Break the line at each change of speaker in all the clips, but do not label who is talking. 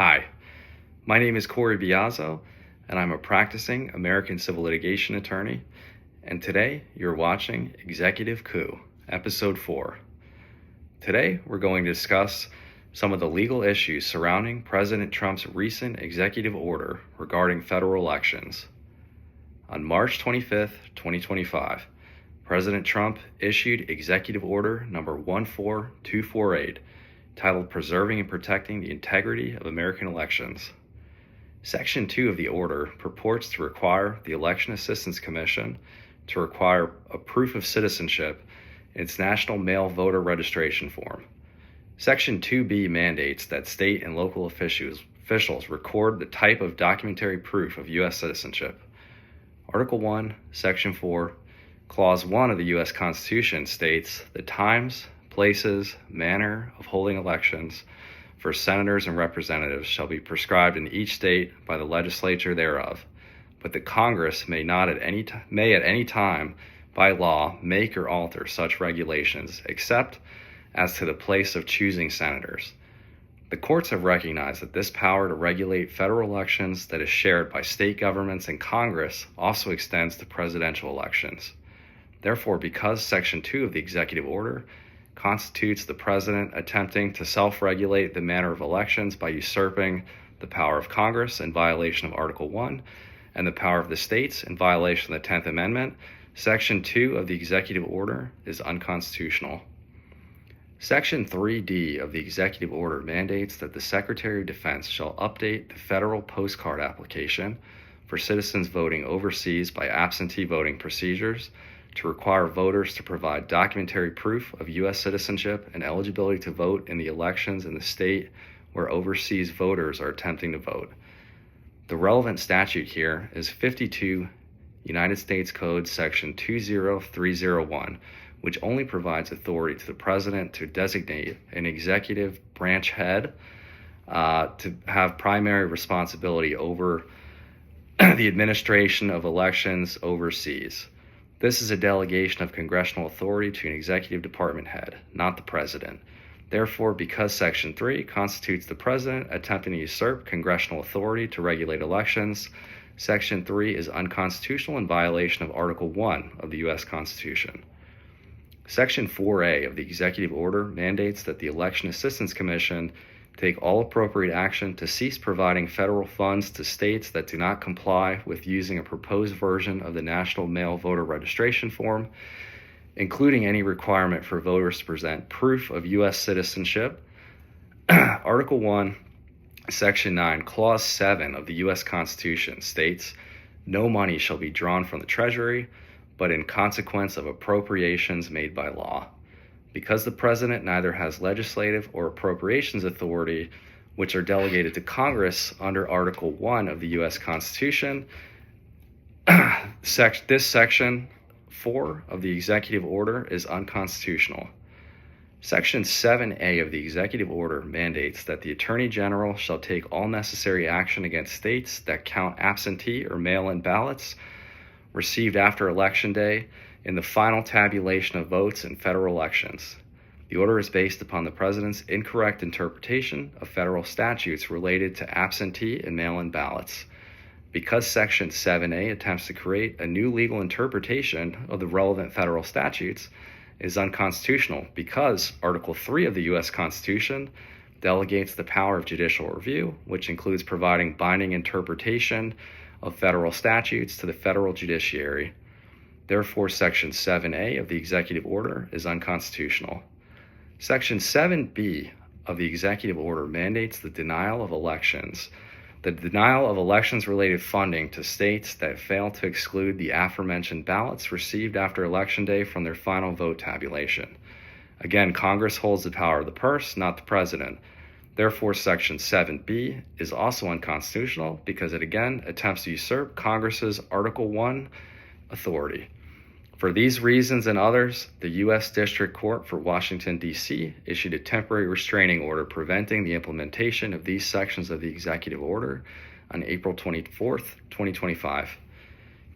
Hi, my name is Corey Biazzo, and I'm a practicing American civil litigation attorney, and today you're watching Executive Coup, Episode 4. Today we're going to discuss some of the legal issues surrounding President Trump's recent executive order regarding federal elections. On March 25, 2025, President Trump issued Executive Order Number 14248, titled Preserving and Protecting the Integrity of American Elections. Section 2 of the order purports to require the Election Assistance Commission to require a proof of citizenship in its National Mail Voter Registration Form. Section 2B mandates that state and local officials record the type of documentary proof of U.S. citizenship. Article 1, Section 4, Clause 1 of the U.S. Constitution states the times, places, manner of holding elections for senators and representatives shall be prescribed in each state by the legislature thereof, but the Congress may at any time by law make or alter such regulations, except as to the place of choosing senators. The courts have recognized that this power to regulate federal elections that is shared by state governments and Congress also extends to presidential elections. Therefore, because Section 2 of the executive order constitutes the president attempting to self-regulate the manner of elections by usurping the power of Congress in violation of Article 1 and the power of the states in violation of the 10th Amendment, Section 2 of the executive order is unconstitutional. Section 3D of the executive order mandates that the Secretary of Defense shall update the federal postcard application for citizens voting overseas by absentee voting procedures to require voters to provide documentary proof of U.S. citizenship and eligibility to vote in the elections in the state where overseas voters are attempting to vote. The relevant statute here is 52 United States Code Section 20301, which only provides authority to the president to designate an executive branch head to have primary responsibility over the administration of elections overseas. This is a delegation of congressional authority to an executive department head, not the president. Therefore, because Section 3 constitutes the president attempting to usurp congressional authority to regulate elections, Section 3 is unconstitutional in violation of Article 1 of the U.S. Constitution. Section 4A of the executive order mandates that the Election Assistance Commission take all appropriate action to cease providing federal funds to states that do not comply with using a proposed version of the National Mail Voter Registration Form, including any requirement for voters to present proof of U.S. citizenship. Article 1, Section 9, Clause 7 of the U.S. Constitution states, "No money shall be drawn from the Treasury, but in consequence of appropriations made by law." Because the president neither has legislative or appropriations authority, which are delegated to Congress under Article 1 of the U.S. Constitution, this Section 4 of the executive order is unconstitutional. Section 7A of the executive order mandates that the Attorney General shall take all necessary action against states that count absentee or mail-in ballots received after Election Day in the final tabulation of votes in federal elections. The order is based upon the president's incorrect interpretation of federal statutes related to absentee and mail-in ballots. Because Section 7A attempts to create a new legal interpretation of the relevant federal statutes, it is unconstitutional because Article 3 of the U.S. Constitution delegates the power of judicial review, which includes providing binding interpretation of federal statutes to the federal judiciary. Therefore, Section 7A of the executive order is unconstitutional. Section 7B of the executive order mandates the denial of elections-related funding to states that fail to exclude the aforementioned ballots received after Election Day from their final vote tabulation. Again, Congress holds the power of the purse, not the president. Therefore, Section 7B is also unconstitutional because it again attempts to usurp Congress's Article 1 authority. For these reasons and others, the U.S. District Court for Washington, D.C. issued a temporary restraining order preventing the implementation of these sections of the executive order on April 24, 2025.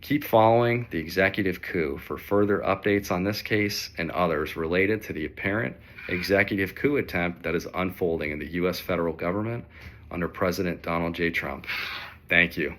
Keep following the Executive Coup for further updates on this case and others related to the apparent executive coup attempt that is unfolding in the U.S. federal government under President Donald J. Trump. Thank you.